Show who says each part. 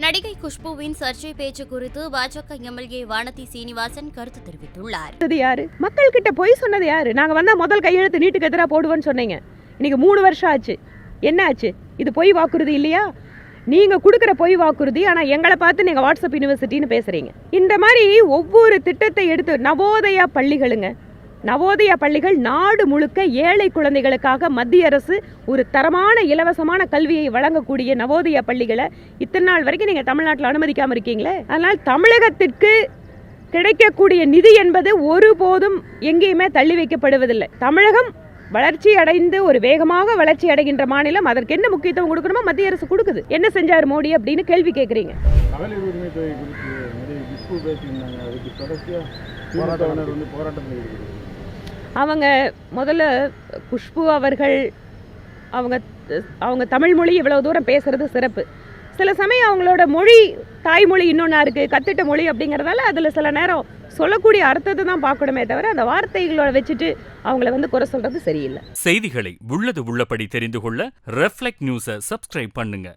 Speaker 1: நடிகை குஷ்புவின் சர்ச்சை பேச்சு குறித்து பாஜக எம்எல்ஏ வானதி சீனிவாசன் கருத்து தெரிவித்துள்ளார்.
Speaker 2: யாரு மக்கள் கிட்ட போய் சொன்னது யாரு? நாங்க வந்தா முதல் கையெழுத்து நீட்டுக்கு எதிராக போடுவோன்னு சொன்னீங்க. இன்னைக்கு 3 வருஷம் ஆச்சு. என்ன ஆச்சு? இது பொய் வாக்குறுதி இல்லையா? நீங்க கொடுக்குற பொய் வாக்குறுதி. ஆனா எங்களை பார்த்து நீங்க வாட்ஸ்அப் யூனிவர்சிட்டின்னு பேசுறீங்க. இந்த மாதிரி ஒவ்வொரு திட்டத்தை எடுத்து நவோதயா பள்ளிகளுங்க, நவோதயா பள்ளிகள் நாடு முழுக்க ஏழை குழந்தைகளுக்காக மத்திய அரசு ஒரு தரமான இலவசமான கல்வியை வழங்கக்கூடிய நவோதயா பள்ளிகளை இத்தனை நாள் வரைக்கும் நீங்கள் தமிழ்நாட்டில் அனுமதிக்காமல் இருக்கீங்களே. அதனால் தமிழகத்திற்கு கிடைக்கக்கூடிய நிதி என்பது ஒருபோதும் எங்கேயுமே தள்ளி வைக்கப்படுவதில்லை. தமிழகம் வளர்ச்சி அடைந்து ஒரு வேகமாக வளர்ச்சி அடைகின்ற மாநிலம். அதற்கு என்ன முக்கியத்துவம் கொடுக்கணுமோ மத்திய அரசு கொடுக்குது. என்ன செஞ்சார் மோடி அப்படின்னு கேள்வி கேட்குறீங்க. அவங்க முதல்ல குஷ்பு அவர்கள் அவங்க தமிழ் மொழி இவ்வளவு தூரம் பேசுறது சிறப்பு. சில சமயம் அவங்களோட மொழி தாய்மொழி இன்னொன்னா இருக்கு, கத்துட்ட மொழி அப்படிங்கிறதால அதில் சில நேரம் சொல்லக்கூடிய அர்த்தத்தை தான் பார்க்கணுமே தவிர அந்த வார்த்தைகளோட வச்சுட்டு அவங்கள குறை சொல்றது சரியில்லை.
Speaker 3: செய்திகளை உள்ளது உள்ளபடி தெரிந்து கொள்ள ரெஃப்ளெக்ட் நியூஸை சப்ஸ்கிரைப் பண்ணுங்க.